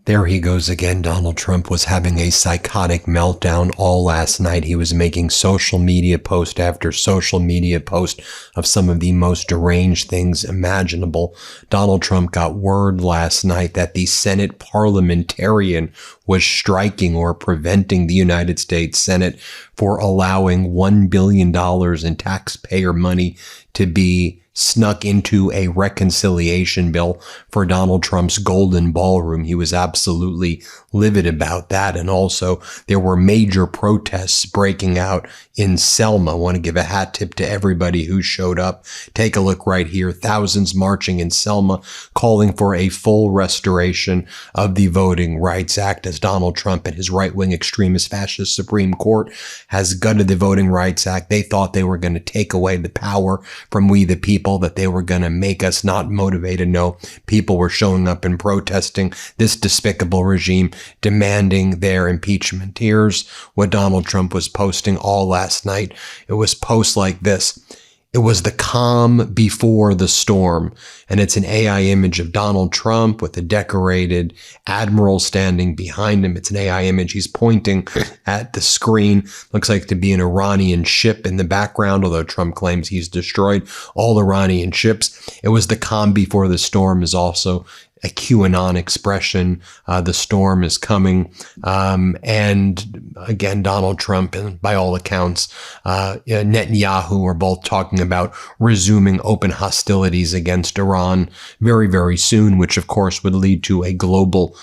There he goes again. Donald Trump was having a psychotic meltdown all last night. He was making social media post after social media post of some of the most deranged things imaginable. Donald Trump got word last night that the Senate parliamentarian was striking or preventing the United States Senate for allowing $1 billion in taxpayer money to be snuck into a reconciliation bill for Donald Trump's Golden Ballroom. He was absolutely livid about that. And also there were major protests breaking out in Selma. I want to give a hat tip to everybody who showed up. Take a look right here. Thousands marching in Selma, calling for a full restoration of the Voting Rights Act, as Donald Trump and his right-wing extremist fascist Supreme Court has gutted the Voting Rights Act. They thought they were going to take away the power from we the people, that they were going to make us not motivated. No, people were showing up and protesting this despicable regime, demanding their impeachment. Here's what Donald Trump was posting all last night. It was posts like this. It was the calm before the storm. And it's an AI image of Donald Trump with a decorated admiral standing behind him. It's an AI image. He's pointing at the screen. Looks like to be an Iranian ship in the background, although Trump claims he's destroyed all Iranian ships. It was the calm before the storm is also a QAnon expression. The storm is coming. And again, Donald Trump and by all accounts, Netanyahu are both talking about resuming open hostilities against Iran very, very soon, which of course would lead to a global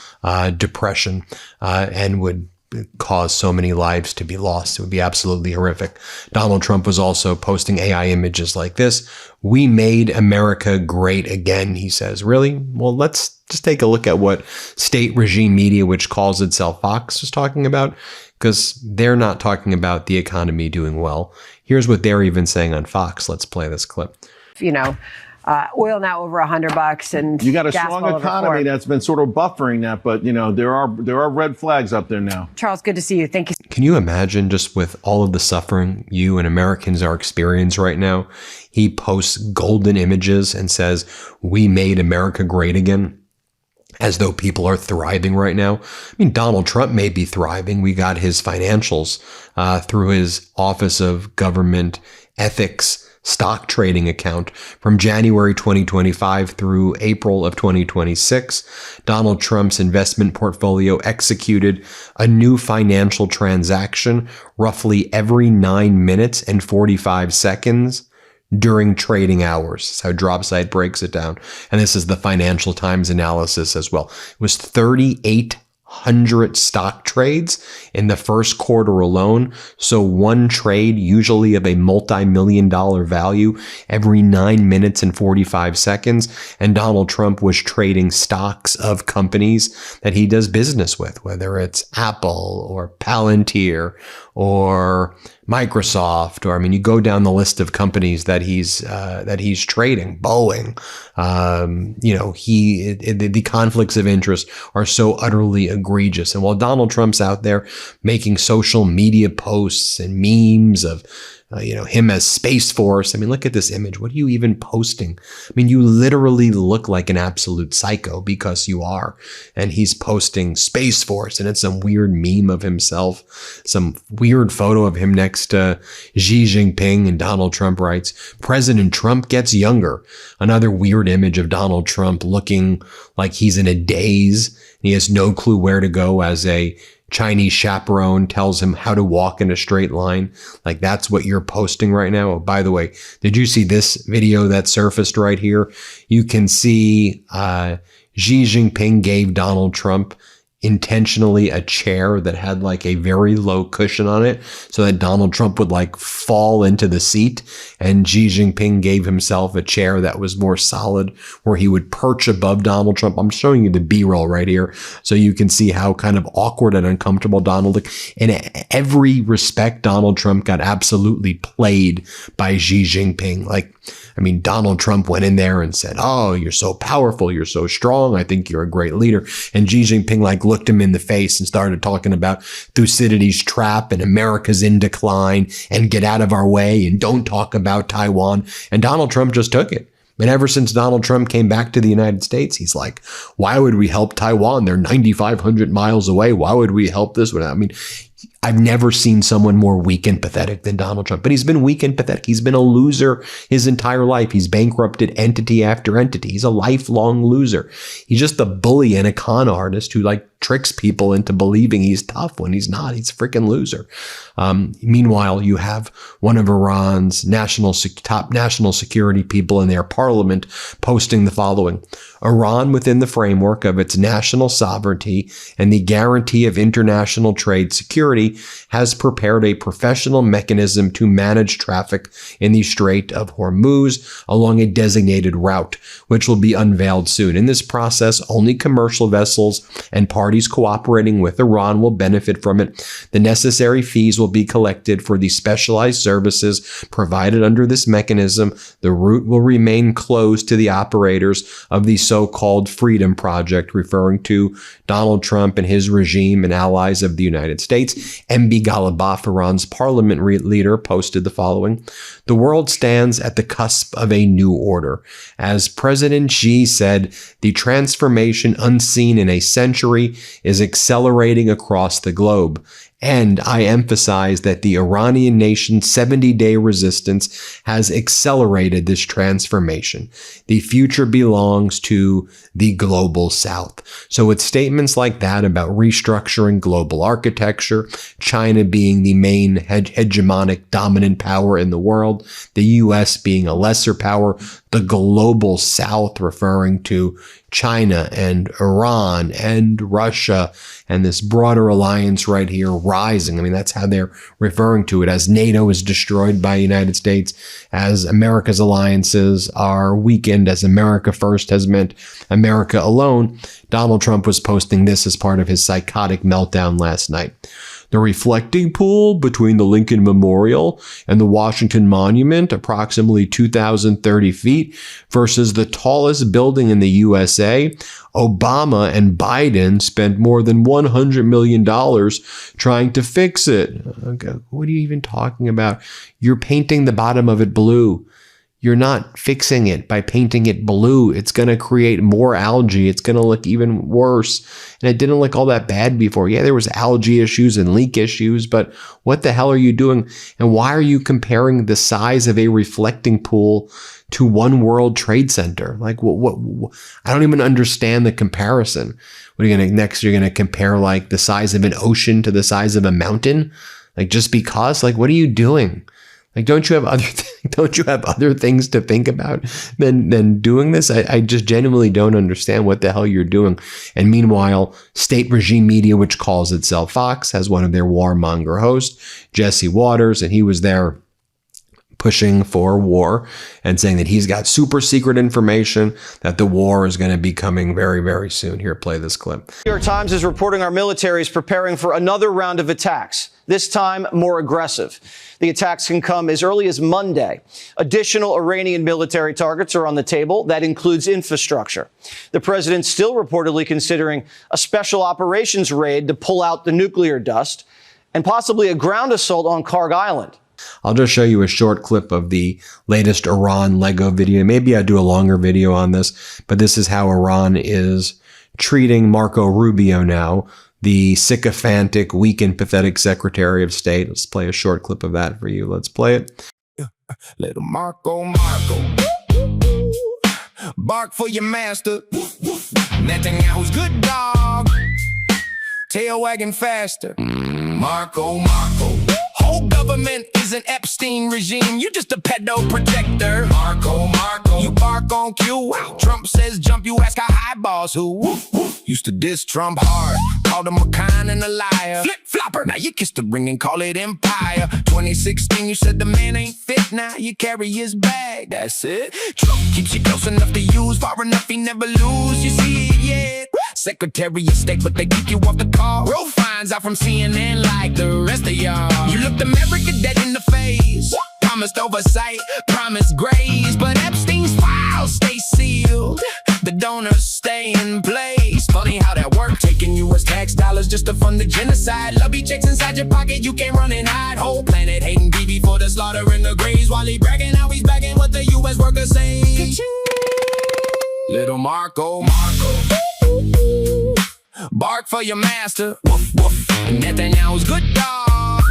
depression and would cause so many lives to be lost. It would be absolutely horrific. Donald Trump was also posting AI images like this. "We made America great again," he says. Really? Well, let's just take a look at what state regime media, which calls itself Fox, is talking about, because they're not talking about the economy doing well. Here's what they're even saying on Fox. Let's play this clip. Oil now over $100, and you got a strong economy that's been sort of buffering that, but there are red flags up there now. Charles, good to see you. Thank you. Can you imagine, just with all of the suffering you and Americans are experiencing right now? He posts golden images and says, "We made America great again," as though people are thriving right now. I mean, Donald Trump may be thriving. We got his financials through his Office of Government Ethics stock trading account from January 2025 through April of 2026. Donald Trump's investment portfolio executed a new financial transaction roughly every 9 minutes and 45 seconds during trading hours. That's how DropSite breaks it down. And this is the Financial Times analysis as well. It was 3,800 stock trades in the first quarter alone. So one trade, usually of a multi-million-dollar value, every 9 minutes and 45 seconds. And Donald Trump was trading stocks of companies that he does business with, whether it's Apple or Palantir or Microsoft, or you go down the list of companies that he's trading. Boeing, the conflicts of interest are so utterly egregious. And while Donald Trump's out there making social media posts and memes of him as Space Force. Look at this image. What are you even posting? You literally look like an absolute psycho, because you are. And he's posting Space Force, and it's some weird meme of himself, some weird photo of him next to Xi Jinping, and Donald Trump writes, "President Trump gets younger." Another weird image of Donald Trump looking like he's in a daze. He has no clue where to go as a Chinese chaperone tells him how to walk in a straight line. Like, that's what you're posting right now. Oh, by the way, did you see this video that surfaced right here? You can see Xi Jinping gave Donald Trump intentionally a chair that had like a very low cushion on it so that Donald Trump would like fall into the seat, and Xi Jinping gave himself a chair that was more solid where he would perch above Donald Trump. I'm showing you the B-roll right here so you can see how kind of awkward and uncomfortable Donald looked. In every respect, Donald Trump got absolutely played by Xi Jinping. Donald Trump went in there and said, "Oh, you're so powerful. You're so strong. I think you're a great leader." And Xi Jinping looked him in the face and started talking about Thucydides' trap and America's in decline and get out of our way and don't talk about Taiwan. And Donald Trump just took it. And ever since Donald Trump came back to the United States, he's like, why would we help Taiwan? They're 9,500 miles away. Why would we help this one? I mean, I've never seen someone more weak and pathetic than Donald Trump, but he's been weak and pathetic. He's been a loser his entire life. He's bankrupted entity after entity. He's a lifelong loser. He's just a bully and a con artist who tricks people into believing he's tough when he's not. He's a freaking loser. Meanwhile, you have one of Iran's top national security people in their parliament posting the following: Iran, within the framework of its national sovereignty and the guarantee of international trade security, has prepared a professional mechanism to manage traffic in the Strait of Hormuz along a designated route, which will be unveiled soon. In this process, only commercial vessels and parties cooperating with Iran will benefit from it. The necessary fees will be collected for the specialized services provided under this mechanism. The route will remain closed to the operators of the so-called Freedom Project, referring to Donald Trump and his regime and allies of the United States. MB Ghalibaf, Iran's parliament leader, posted the following: the world stands at the cusp of a new order. As President Xi said, the transformation unseen in a century is accelerating across the globe. And I emphasize that the Iranian nation's 70-day resistance has accelerated this transformation. The future belongs to the global South. So with statements like that about restructuring global architecture, China being the main hegemonic dominant power in the world, the U.S. being a lesser power, the global South referring to China and Iran and Russia and this broader alliance right here rising. I mean, that's how they're referring to it, as NATO is destroyed by the United States, as America's alliances are weakened, as America first has meant America alone. Donald Trump was posting this as part of his psychotic meltdown last night. The reflecting pool between the Lincoln Memorial and the Washington Monument, approximately 2,030 feet, versus the tallest building in the USA. Obama and Biden spent more than $100 million trying to fix it. Okay, what are you even talking about? You're painting the bottom of it blue. You're not fixing it by painting it blue. It's going to create more algae. It's going to look even worse. And it didn't look all that bad before. Yeah, there was algae issues and leak issues, but what the hell are you doing? And why are you comparing the size of a reflecting pool to One World Trade Center? Like, what? I don't even understand the comparison. What are you going to next? You're going to compare the size of an ocean to the size of a mountain? Just because? What are you doing? Don't you have other things to think about than doing this? I just genuinely don't understand what the hell you're doing. And meanwhile, state regime media, which calls itself Fox, has one of their warmonger hosts, Jesse Waters, and he was there pushing for war and saying that he's got super secret information that the war is going to be coming very, very soon. Here, play this clip. The New York Times is reporting our military is preparing for another round of attacks, this time more aggressive. The attacks can come as early as Monday. Additional Iranian military targets are on the table. That includes infrastructure. The president's still reportedly considering a special operations raid to pull out the nuclear dust and possibly a ground assault on Karg Island. I'll just show you a short clip of the latest Iran Lego video. Maybe I'll do a longer video on this, but this is how Iran is treating Marco Rubio now, the sycophantic, weak and pathetic Secretary of State. Let's play a short clip of that for you. Let's play it. Little Marco, bark for your master. Netanyahu's good dog, tail wagging faster. Marco. Whole government is an Epstein regime. You just a pedo protector. Marco. You bark on cue. Trump says jump, you ask how high balls who. Used to diss Trump hard, called him a con and a liar. Flip flopper, now you kiss the ring and call it empire. 2016, you said the man ain't fit, now you carry his bag. That's it. Trump keeps you close enough to use, far enough he never lose. You see it yet? Secretary of State, but they kick you off the call. Bro finds out from CNN like the rest of y'all. You looked America dead in the face. Promised oversight, promised grace, but Epstein's files stay sealed. The donors stay in place. Funny how that worked, taking U.S. tax dollars just to fund the genocide. Lobby checks inside your pocket, you can't run and hide. Whole planet hating BB for the slaughter in the graves, while he bragging how he's bagging what the U.S. workers say. Ka-ching! Little Marco. Bark for your master. Woof, woof. Netanyahu's good dog.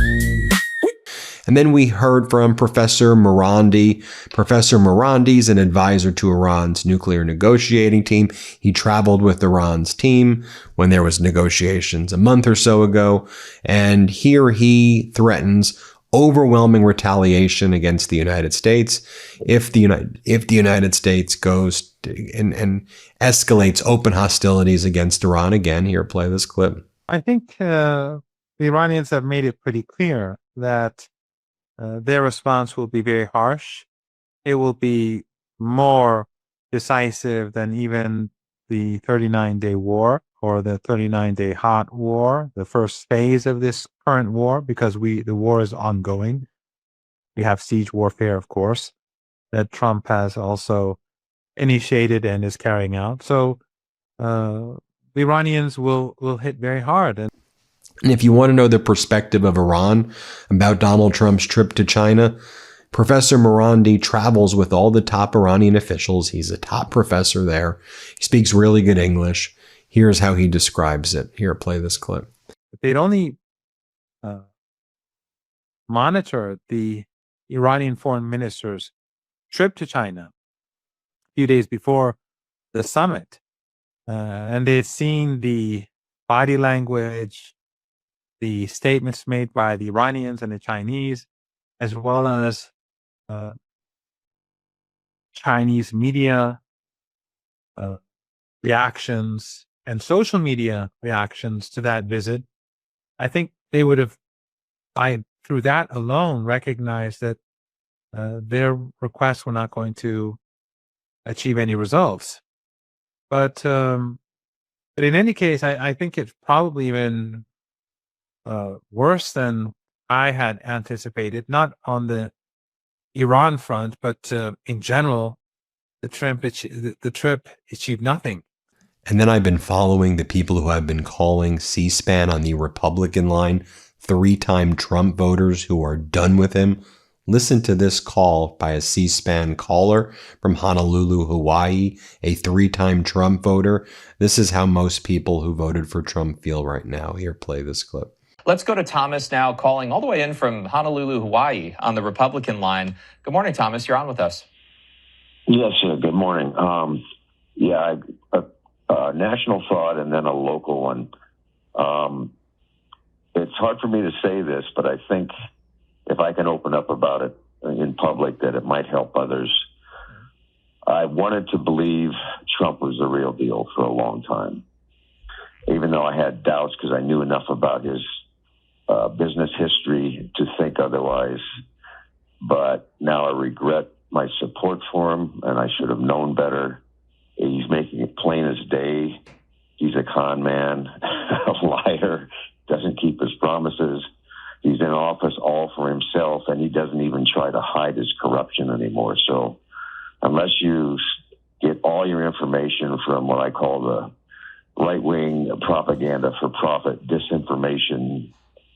And then we heard from Professor Morandi. Professor Morandi is an advisor to Iran's nuclear negotiating team. He traveled with Iran's team when there was negotiations a month or so ago. And here he threatens overwhelming retaliation against the United States if the United States goes and escalates open hostilities against Iran. Again, here, play this clip. I think the Iranians have made it pretty clear that their response will be very harsh. It will be more decisive than even the 39-day war or the 39-day hot war, the first phase of this current war, because the war is ongoing. We have siege warfare, of course, that Trump has also initiated and is carrying out. So the Iranians will hit very hard. And if you want to know the perspective of Iran about Donald Trump's trip to China, Professor Morandi travels with all the top Iranian officials. He's a top professor there. He speaks really good English. Here's how he describes it. Here, play this clip. If they'd only monitor the Iranian foreign minister's trip to China a few days before the summit, and they'd seen the body language, the statements made by the Iranians and the Chinese, as well as Chinese media reactions and social media reactions to that visit, I think they would have, through that alone, recognized that their requests were not going to achieve any results. But in any case, I think it's probably even worse than I had anticipated, not on the Iran front, but in general, the trip achieved nothing. And then I've been following the people who have been calling C-SPAN on the Republican line 3-time Trump voters who are done with him. Listen to this call by a C-SPAN caller from Honolulu, Hawaii, a 3-time Trump voter. This is how most people who voted for Trump feel right now. Here, play this clip. Let's go to Thomas now, calling all the way in from Honolulu, Hawaii, on the Republican line. Good morning, Thomas. You're on with us. Yes, sir. Good morning. A national thought and then a local one. It's hard for me to say this, but I think if I can open up about it in public, that it might help others. I wanted to believe Trump was the real deal for a long time, even though I had doubts because I knew enough about his business history to think otherwise. But now I regret my support for him, and I should have known better. He's making it plain as day. He's a con man, a liar, doesn't keep his promises. He's in office all for himself, and he doesn't even try to hide his corruption anymore. So unless you get all your information from what I call the right-wing propaganda for profit, disinformation,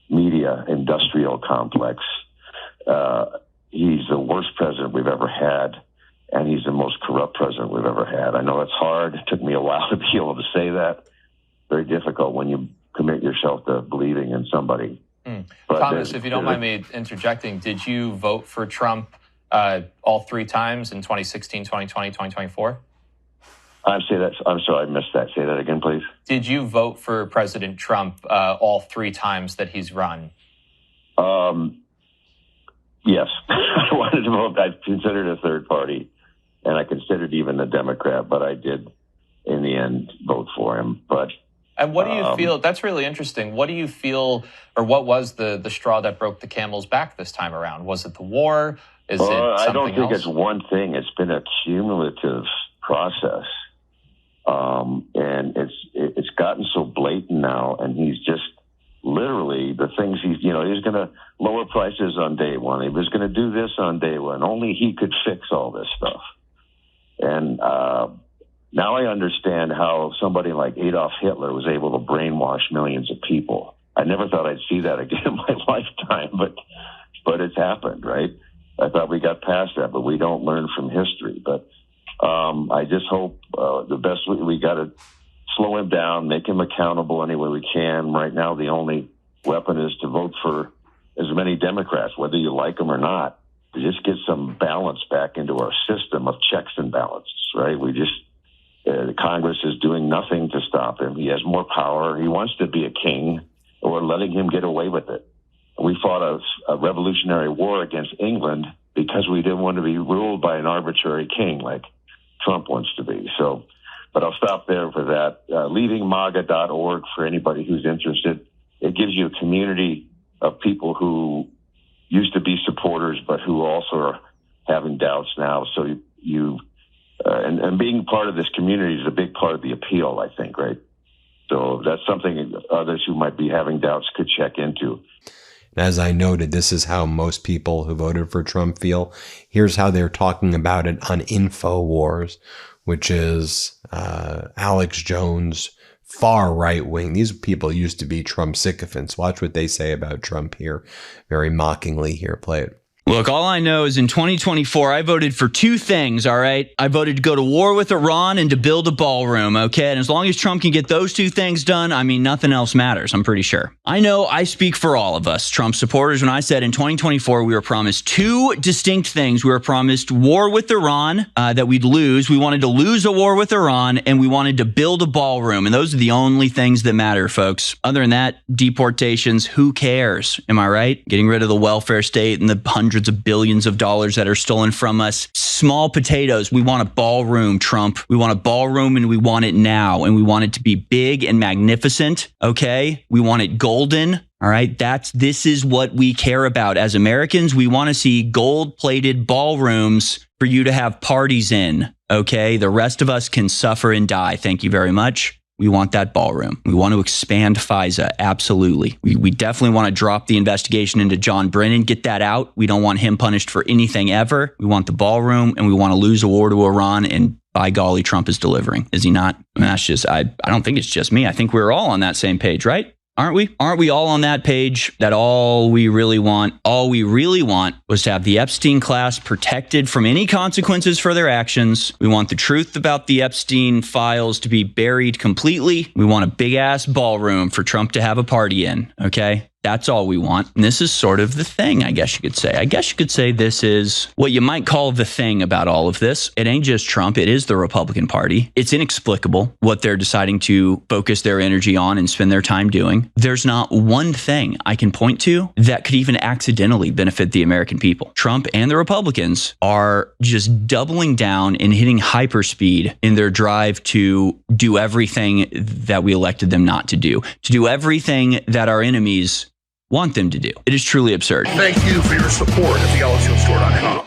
media, industrial complex, he's the worst president we've ever had, and he's the most corrupt president we've ever had. I know that's hard. It took me a while to be able to say that. Very difficult when you commit yourself to believing in somebody. Thomas, if you don't mind me interjecting, did you vote for Trump all 3 times in 2016, 2020, 2024? I'm sorry, I missed that. Say that again, please. Did you vote for President Trump all 3 times that he's run? Yes. I wanted to vote. I considered a third party, and I considered even a Democrat, but I did, in the end, vote for him. And what do you feel? That's really interesting. What do you feel, or what was the straw that broke the camel's back this time around? Was it the war? Is it something else? I don't think it's one thing. It's been a cumulative process. And it's gotten so blatant now, and he's just literally the things he's going to lower prices on day one. He was going to do this on day one. Only he could fix all this stuff. And now I understand how somebody like Adolf Hitler was able to brainwash millions of people. I never thought I'd see that again in my lifetime, but it's happened, right? I thought we got past that, but we don't learn from history. But I just hope the best we got to slow him down, make him accountable any way we can. Right now, the only weapon is to vote for as many Democrats, whether you like them or not, to just get some balance back into our system of checks and balances, right? The Congress is doing nothing to stop him. He has more power. He wants to be a king, and we're letting him get away with it. We fought a revolutionary war against England because we didn't want to be ruled by an arbitrary king like Trump wants to be. So, but I'll stop there for that. Leavingmaga.org for anybody who's interested. It gives you a community of people who used to be supporters, but who also are having doubts now. So and being part of this community is a big part of the appeal, I think, right? So that's something others who might be having doubts could check into. As I noted, this is how most people who voted for Trump feel. Here's how they're talking about it on InfoWars, which is Alex Jones, far right wing. These people used to be Trump sycophants. Watch what they say about Trump here, very mockingly here. Play it. Look, all I know is in 2024, I voted for two things, all right? I voted to go to war with Iran and to build a ballroom, okay? And as long as Trump can get those two things done, I mean, nothing else matters, I'm pretty sure. I know I speak for all of us, Trump supporters, when I said in 2024, we were promised two distinct things. We were promised war with Iran, that we'd lose. We wanted to lose a war with Iran, and we wanted to build a ballroom. And those are the only things that matter, folks. Other than that, deportations, who cares? Am I right? Getting rid of the welfare state and the hundreds of billions of dollars that are stolen from us. Small potatoes. We want a ballroom, Trump. We want a ballroom, and we want it now. And we want it to be big and magnificent. Okay? We want it golden. All right? This is what we care about. As Americans, we want to see gold-plated ballrooms for you to have parties in. Okay? The rest of us can suffer and die. Thank you very much. We want that ballroom. We want to expand FISA. Absolutely. We definitely want to drop the investigation into John Brennan, get that out. We don't want him punished for anything ever. We want the ballroom, and we want to lose a war to Iran. And by golly, Trump is delivering. Is he not? I mean, that's just, I don't think it's just me. I think we're all on that same page, right? Aren't we? Aren't we all on that page that all we really want was to have the Epstein class protected from any consequences for their actions. We want the truth about the Epstein files to be buried completely. We want a big ass ballroom for Trump to have a party in. Okay? That's all we want. And this is sort of the thing, I guess you could say. I guess you could say this is what you might call the thing about all of this. It ain't just Trump. It is the Republican Party. It's inexplicable what they're deciding to focus their energy on and spend their time doing. There's not one thing I can point to that could even accidentally benefit the American people. Trump and the Republicans are just doubling down and hitting hyperspeed in their drive to do everything that we elected them not to do everything that our enemies want them to do. It is truly absurd. Thank you for your support at theellisfieldstore.com.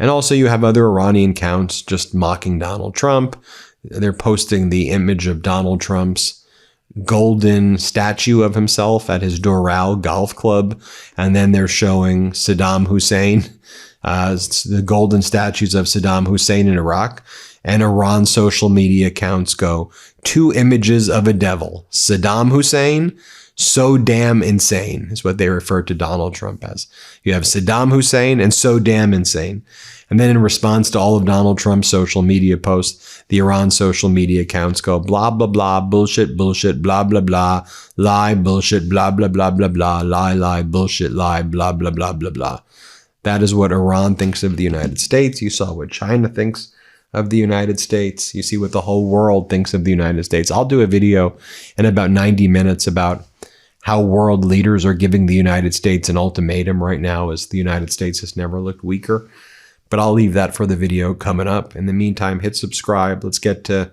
And also you have other Iranian accounts just mocking Donald Trump. They're posting the image of Donald Trump's golden statue of himself at his Doral golf club. And then they're showing Saddam Hussein, the golden statues of Saddam Hussein in Iraq. And Iran social media accounts go, two images of a devil. Saddam Hussein, so damn insane is what they refer to Donald Trump as. You have Saddam Hussein and so damn insane. And then in response to all of Donald Trump's social media posts, the Iran social media accounts go blah, blah, blah, bullshit, bullshit, blah, blah, blah, lie, bullshit, blah, blah, blah, blah, blah, lie, bullshit, lie, blah, blah, blah, blah, blah. That is what Iran thinks of the United States. You saw what China thinks of the United States. You see what the whole world thinks of the United States. I'll do a video in about 90 minutes about how world leaders are giving the United States an ultimatum right now, as the United States has never looked weaker. But I'll leave that for the video coming up. In the meantime, hit subscribe. Let's get to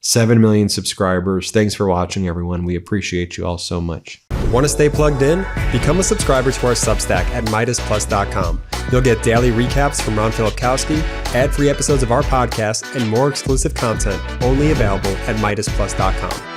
7 million subscribers. Thanks for watching, everyone. We appreciate you all so much. Want to stay plugged in? Become a subscriber to our Substack at MeidasPlus.com. You'll get daily recaps from Ron Filipkowski, ad-free episodes of our podcast, and more exclusive content only available at MeidasPlus.com.